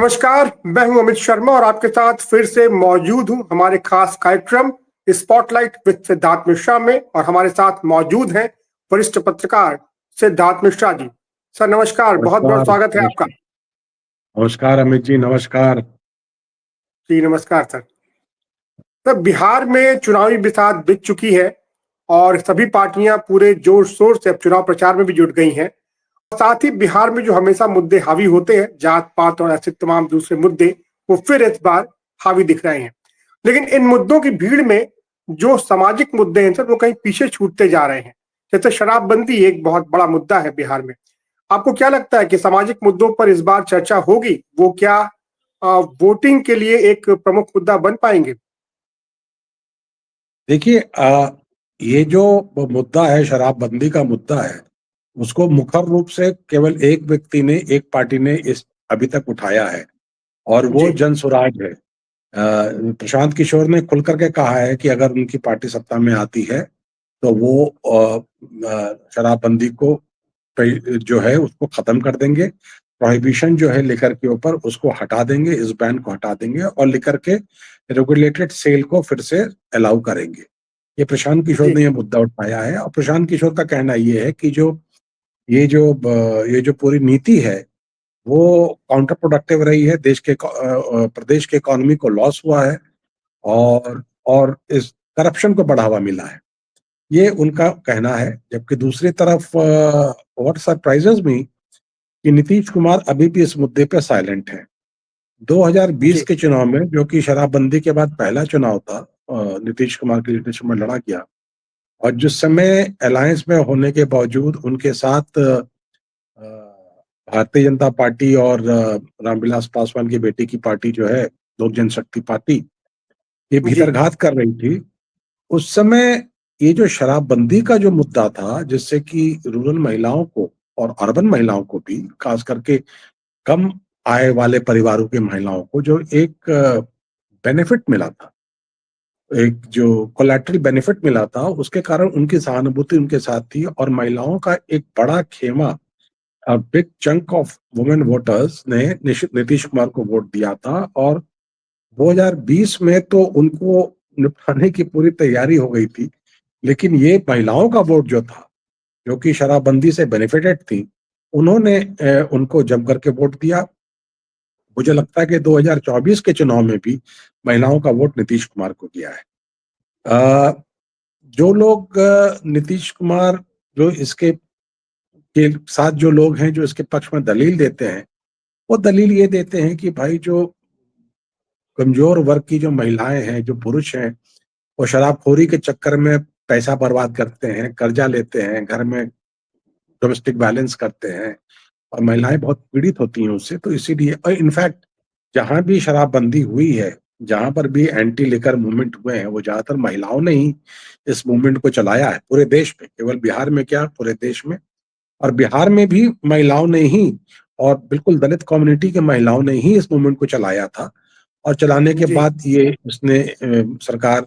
नमस्कार, मैं हूं अमित शर्मा और आपके साथ फिर से मौजूद हूं हमारे खास कार्यक्रम स्पॉटलाइट विद सिद्धार्थ मिश्रा में। और हमारे साथ मौजूद हैं वरिष्ठ पत्रकार सिद्धार्थ मिश्रा जी। सर नमस्कार, बहुत बहुत नमस्कार। स्वागत है आपका। नमस्कार अमित जी, नमस्कार। जी नमस्कार सर। सर बिहार में चुनावी बिसात बीत चुकी है और सभी पार्टियां पूरे जोर शोर से अब चुनाव प्रचार में भी जुट गई हैं। साथ ही बिहार में जो हमेशा मुद्दे हावी होते हैं, जात पात और ऐसे तमाम दूसरे मुद्दे, वो फिर इस बार हावी दिख रहे हैं। लेकिन इन मुद्दों की भीड़ में जो सामाजिक मुद्दे हैं सर, वो कहीं पीछे छूटते जा रहे हैं। जैसे शराबबंदी एक बहुत बड़ा मुद्दा है बिहार में। आपको क्या लगता है कि सामाजिक मुद्दों पर इस बार चर्चा होगी? वो क्या वोटिंग के लिए एक प्रमुख मुद्दा बन पाएंगे? देखिए, ये जो मुद्दा है, शराबबंदी का मुद्दा है, उसको मुखर रूप से केवल एक व्यक्ति ने, एक पार्टी ने इस अभी तक उठाया है, और वो जी जन स्वराज है। प्रशांत किशोर ने खुल करके कहा है कि अगर उनकी पार्टी सत्ता में आती है तो वो शराबबंदी को जो है उसको खत्म कर देंगे। प्रोहिबिशन जो है लिकर के ऊपर, उसको हटा देंगे, इस बैन को हटा देंगे और लिकर के रेगुलेटेड सेल को फिर से अलाउ करेंगे। ये प्रशांत किशोर जी ने ये मुद्दा उठाया है, और प्रशांत किशोर का कहना ये है कि ये जो पूरी नीति है वो काउंटर प्रोडक्टिव रही है। प्रदेश के इकोनॉमी को लॉस हुआ है, और इस करप्शन को बढ़ावा मिला है, ये उनका कहना है। जबकि दूसरी तरफ व्हाट सरप्राइजेस मी कि नीतीश कुमार अभी भी इस मुद्दे पे साइलेंट है। 2020 जी के चुनाव में, जो कि शराबबंदी के बाद पहला चुनाव था, नीतीश कुमार की लीडरशिप में लड़ा गया, और जिस समय अलायंस में होने के बावजूद उनके साथ भारतीय जनता पार्टी और रामविलास पासवान की बेटी की पार्टी जो है, लोक जनशक्ति पार्टी, ये जी भीतरघात कर रही थी। उस समय ये जो शराबबंदी का जो मुद्दा था, जिससे कि रूरल महिलाओं को और अर्बन महिलाओं को भी, खास करके कम आय वाले परिवारों की महिलाओं को, जो एक बेनिफिट मिला था, एक जो कोलैटरल बेनिफिट मिला था, उसके कारण उनकी सहानुभूति उनके साथ थी, और महिलाओं का एक बड़ा खेमा, big chunk of women voters ने नीतीश कुमार को वोट दिया था। और 2020 में तो उनको निपटाने की पूरी तैयारी हो गई थी, लेकिन ये महिलाओं का वोट जो था, जो कि शराबबंदी से बेनिफिटेड थी, उन्होंने उनको जम करके वोट दिया। मुझे लगता है कि 2024 के चुनाव में भी महिलाओं का वोट नीतीश कुमार को दिया है। जो लोग नीतीश कुमार, जो इसके के साथ जो लोग हैं, जो इसके पक्ष में दलील देते हैं, वो दलील ये देते हैं कि भाई, जो कमजोर वर्ग की जो महिलाएं हैं, जो पुरुष हैं, वो शराबखोरी के चक्कर में पैसा बर्बाद करते हैं, कर्जा लेते हैं, घर में डोमेस्टिक वायलेंस करते हैं, और महिलाएं बहुत पीड़ित होती हैं उससे। तो इसीलिए, और इनफैक्ट जहां भी शराबबंदी हुई है, जहां पर भी एंटी लिकर मूवमेंट हुए हैं, वो ज्यादातर महिलाओं ने ही इस मूवमेंट को चलाया है पूरे देश में, केवल बिहार में क्या, पूरे देश में। और बिहार में भी महिलाओं ने ही, और बिल्कुल दलित कम्युनिटी के महिलाओं ने ही इस मूवमेंट को चलाया था। और चलाने के जी बाद ये इसने सरकार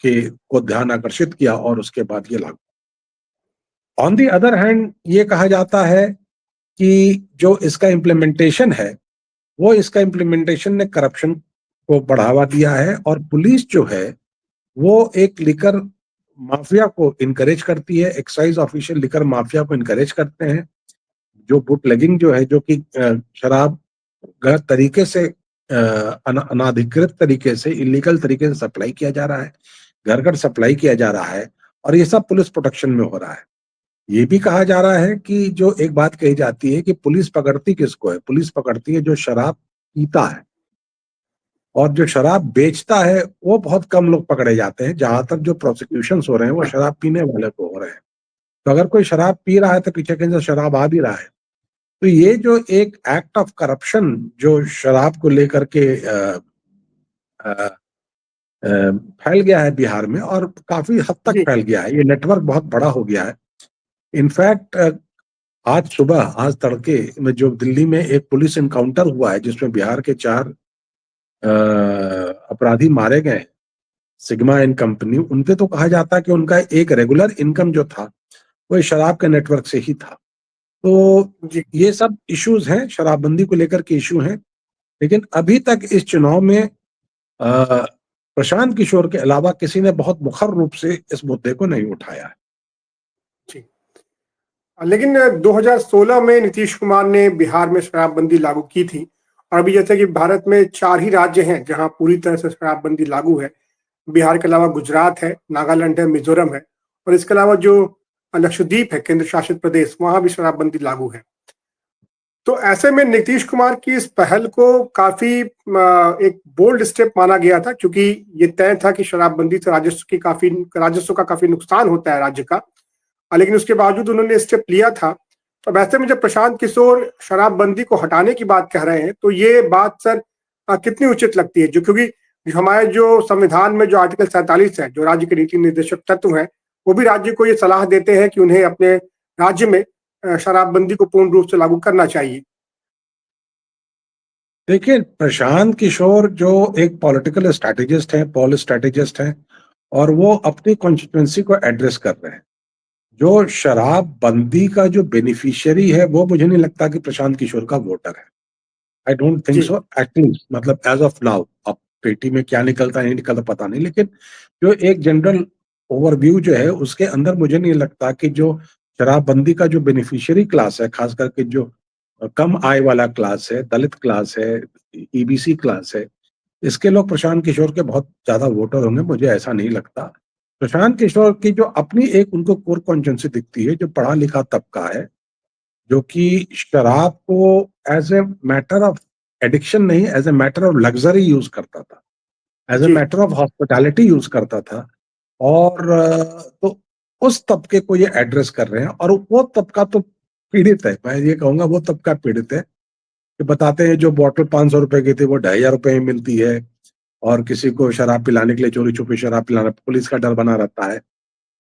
के को ध्यान आकर्षित किया, और उसके बाद ये लागू। ऑन दी अदर हैंड, ये कहा जाता है कि जो इसका इम्प्लीमेंटेशन है, वो इसका इम्प्लीमेंटेशन ने करप्शन को बढ़ावा दिया है, और पुलिस जो है वो एक लिकर माफिया को इनकरेज करती है, एक्साइज ऑफिशियल लिकर माफिया को इनकरेज करते हैं। जो बुटलेगिंग जो है, जो कि शराब गलत तरीके से, अनाधिकृत तरीके से, इलीगल तरीके से सप्लाई किया जा रहा है, घर घर सप्लाई किया जा रहा है, और ये सब पुलिस प्रोटेक्शन में हो रहा है। ये भी कहा जा रहा है कि जो एक बात कही जाती है कि पुलिस पकड़ती किसको है? पुलिस पकड़ती है जो शराब पीता है, और जो शराब बेचता है वो बहुत कम लोग पकड़े जाते हैं। जहां तक जो प्रोसिक्यूशन हो रहे हैं, वो शराब पीने वाले को हो रहे हैं। तो अगर कोई शराब पी रहा है तो पीछे कहीं से शराब आ भी रहा है। तो ये जो एक एक्ट ऑफ करप्शन जो शराब को लेकर के अ, फैल गया है बिहार में, और काफी हद तक जी फैल गया है, ये नेटवर्क बहुत बड़ा हो गया है। इनफैक्ट आज सुबह, आज तड़के में जो दिल्ली में एक पुलिस इनकाउंटर हुआ है, जिसमें बिहार के 4 अपराधी मारे गए, सिग्मा एंड कंपनी, उनपे तो कहा जाता है कि उनका एक रेगुलर इनकम जो था, वो शराब के नेटवर्क से ही था। तो जी ये सब इश्यूज हैं, शराबबंदी को लेकर के इशू हैं। लेकिन अभी तक इस चुनाव में प्रशांत किशोर के अलावा किसी ने बहुत मुखर रूप से इस मुद्दे को नहीं उठाया है। जी। लेकिन 2016 में नीतीश कुमार ने बिहार में शराबबंदी लागू की थी, और अभी जैसे कि भारत में 4 ही राज्य हैं जहां पूरी तरह से शराबबंदी लागू है। बिहार के अलावा गुजरात है, नागालैंड है, मिजोरम है, और इसके अलावा जो लक्षद्वीप है, केंद्र शासित प्रदेश, वहां भी शराबबंदी लागू है। तो ऐसे में नीतीश कुमार की इस पहल को काफी एक बोल्ड स्टेप माना गया था, क्योंकि ये तय था कि शराबबंदी से राजस्व का काफी नुकसान होता है राज्य का। लेकिन उसके बावजूद उन्होंने स्टेप लिया था। तो वैसे में जब प्रशांत किशोर शराबबंदी को हटाने की बात कह रहे हैं, तो ये बात सर कितनी उचित लगती है? क्योंकि हमारे जो संविधान में जो आर्टिकल 47 है, जो राज्य के नीति निर्देशक तत्व हैं, वो भी राज्य को ये सलाह देते हैं कि उन्हें अपने राज्य में शराबबंदी को पूर्ण रूप से लागू करना चाहिए। देखिए, प्रशांत किशोर जो एक पॉलिटिकल स्ट्रैटेजिस्ट हैं, पॉल स्ट्रैटेजिस्ट हैं, और वो अपनी कॉन्स्टिट्यूंसी को एड्रेस कर रहे हैं। जो शराबबंदी का जो बेनिफिशियरी है, वो मुझे नहीं लगता कि प्रशांत किशोर का वोटर है। आई डोंट थिंक जी, सो, एटलीस्ट मतलब एज ऑफ नाउ। अब पेटी में क्या निकलता है नहीं निकलता पता नहीं, लेकिन जो एक जनरल ओवरव्यू जो है उसके अंदर मुझे नहीं लगता कि जो शराबबंदी का जो बेनिफिशियरी क्लास है, खास करके जो कम आय वाला क्लास है, दलित क्लास है, ईबीसी क्लास है, इसके लोग प्रशांत किशोर के बहुत ज्यादा वोटर होंगे, मुझे ऐसा नहीं लगता। प्रशांत किशोर की जो अपनी एक उनको कोर कॉन्स्टिट्यूंसी दिखती है, जो पढ़ा लिखा तबका है, जो कि शराब को as a matter of addiction नहीं, as a matter of luxury use करता था, एज ए जी, मैटर ऑफ हॉस्पिटैलिटी यूज करता था। और तो उस तबके को ये एड्रेस कर रहे हैं, और वो तबका तो पीड़ित है। मैं ये कहूंगा वो तबका पीड़ित है कि बताते हैं जो बॉटल 500 रुपए की थी वो 2,500 रुपए में मिलती है, और किसी को शराब पिलाने के लिए चोरी छुपे शराब पिलाना, पुलिस का डर बना रहता है।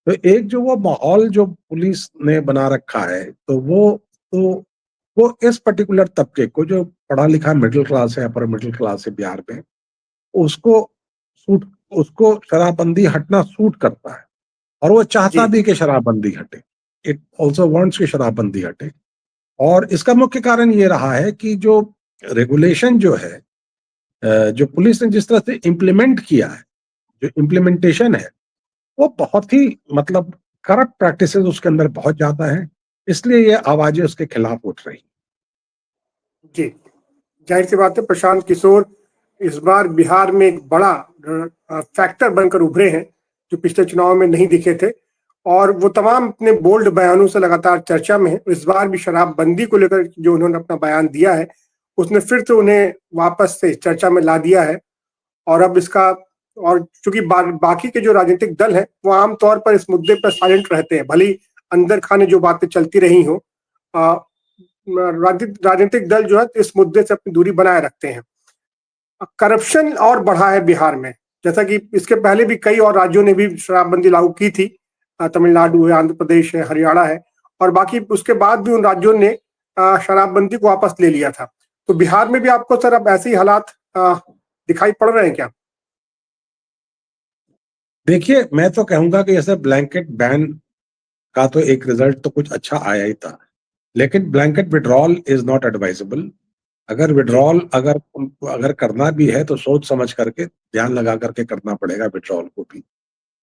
तो एक जो वो माहौल जो पुलिस ने बना रखा है, तो वो इस पर्टिकुलर तबके को, जो पढ़ा लिखा मिडिल क्लास है, अपर मिडिल क्लास है बिहार में, उसको सूट उसको शराबबंदी हटना सूट करता है, और वो चाहता जी, भी कि शराबबंदी हटे। इट ऑल्सो वांट्स कि शराबबंदी हटे। और इसका मुख्य कारण ये रहा है कि जो रेगुलेशन जो है, जो पुलिस ने जिस तरह से इम्प्लीमेंट किया है, जो इम्प्लीमेंटेशन है, वो बहुत ही मतलब करप्ट प्रैक्टिसेस उसके अंदर बहुत ज्यादा है। इसलिए ये आवाजें उसके खिलाफ उठ रही। जी। जाहिर सी बात है, प्रशांत किशोर इस बार बिहार में एक बड़ा फैक्टर बनकर उभरे हैं, जो पिछले चुनाव में नहीं दिखे थे। और वो तमाम अपने बोल्ड बयानों से लगातार चर्चा में है। इस बार भी शराबबंदी को लेकर जो उन्होंने अपना बयान दिया है, उसने फिर से उन्हें वापस से चर्चा में ला दिया है। और अब इसका और चूंकि बाकी के जो राजनीतिक दल हैं, वो आमतौर पर इस मुद्दे पर साइलेंट रहते हैं, भले ही अंदर खाने जो बातें चलती रही हो। राजनीतिक दल जो है इस मुद्दे से अपनी दूरी बनाए रखते हैं। करप्शन और बढ़ा है बिहार में, जैसा कि इसके पहले भी कई और राज्यों ने भी शराबबंदी लागू की थी। तमिलनाडु है, आंध्र प्रदेश है, हरियाणा है, और बाकी उसके बाद भी उन राज्यों ने शराबबंदी को वापस ले लिया था। तो बिहार में भी आपको सर अब ऐसे ही हालात दिखाई पड़ रहे हैं क्या? देखिए, मैं तो कहूंगा कि जैसे ब्लैंकेट बैन का तो एक रिजल्ट तो कुछ अच्छा आया ही था, लेकिन blanket withdrawal is not advisable. अगर जी, विड्रॉल अगर अगर करना भी है तो सोच समझ करके, ध्यान लगा करके करना पड़ेगा विड्रॉल को भी।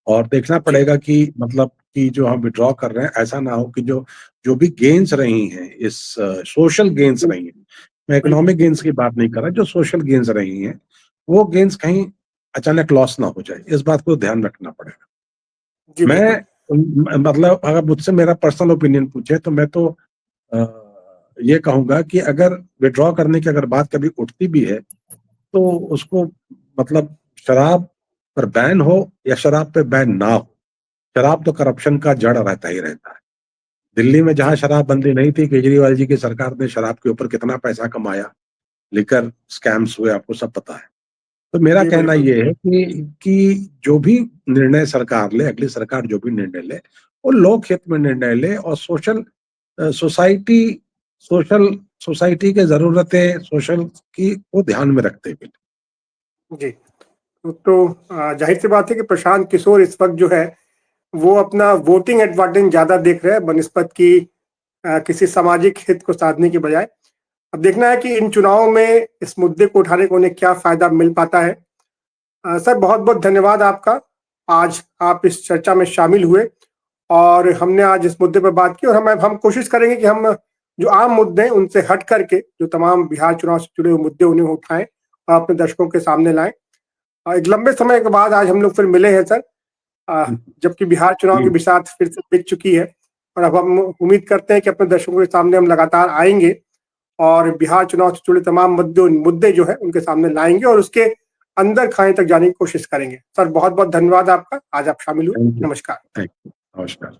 और देखना जी, पड़ेगा कि मतलब कि जो हम विड्रॉ कर रहे हैं, ऐसा ना हो कि जो जो भी गेन्स रही हैं, इस सोशल गेन्स रही हैं, मैं बिल्कुल, इकोनॉमिक गेन्स की बात नहीं कर रहा, जो सोशल गेन्स रही हैं, वो गेन्स कहीं अचानक लॉस ना हो जाए, इस बात को ध्यान रखना पड़ेगा। जी, मैं बिल्कुल, मतलब अगर मुझसे मेरा पर्सनल ओपिनियन पूछे तो मैं तो अ, ये कहूंगा कि अगर विड्रॉ करने की अगर बात कभी उठती भी है, तो उसको मतलब शराब पर बैन हो या शराब पे बैन ना हो, शराब तो करप्शन का जड़ रहता ही रहता है। दिल्ली में जहाँ जी, शराबबंदी नहीं थी, केजरीवाल जी की सरकार ने शराब के ऊपर कितना पैसा कमाया, लिकर स्कैम्स हुए, आपको सब पता है। तो मेरा जी, कहना बिल्कुल, ये है कि जो भी निर्णय सरकार ले, अगली सरकार जो भी निर्णय ले, वो लोक हित में निर्णय ले, और सोसाइटी सोशल सोसाइटी के जरूरतें सोशल की को ध्यान में रखते हुए। जी। तो जाहिर सी बात है कि प्रशांत किशोर इस वक्त जो है, वो अपना वोटिंग एडवांटेज ज्यादा देख रहे हैं बनिस्बत की किसी सामाजिक हित को साधने के बजाय। अब देखना है कि इन चुनावों में इस मुद्दे को उठाने को उन्हें क्या फायदा मिल पाता है। सर बहुत बहुत धन्यवाद आपका, आज आप इस चर्चा में शामिल हुए और हमने आज इस मुद्दे पर बात की, और हम कोशिश करेंगे कि हम जो आम मुद्दे हैं उनसे हट करके जो तमाम बिहार चुनाव से जुड़े हुए मुद्दे उन्हें उठाएं और अपने दर्शकों के सामने लाएं। एक लंबे समय के बाद आज हम लोग फिर मिले हैं सर, जबकि बिहार चुनाव की बिसात फिर से बिक चुकी है, और अब हम उम्मीद करते हैं कि अपने दर्शकों के सामने हम लगातार आएंगे और बिहार चुनाव से जुड़े तमाम मुद्दे जो है उनके सामने लाएंगे और उसके अंदर खाने तक जाने की कोशिश करेंगे। सर बहुत बहुत धन्यवाद आपका, आज आप शामिल हुए। नमस्कार। नमस्कार।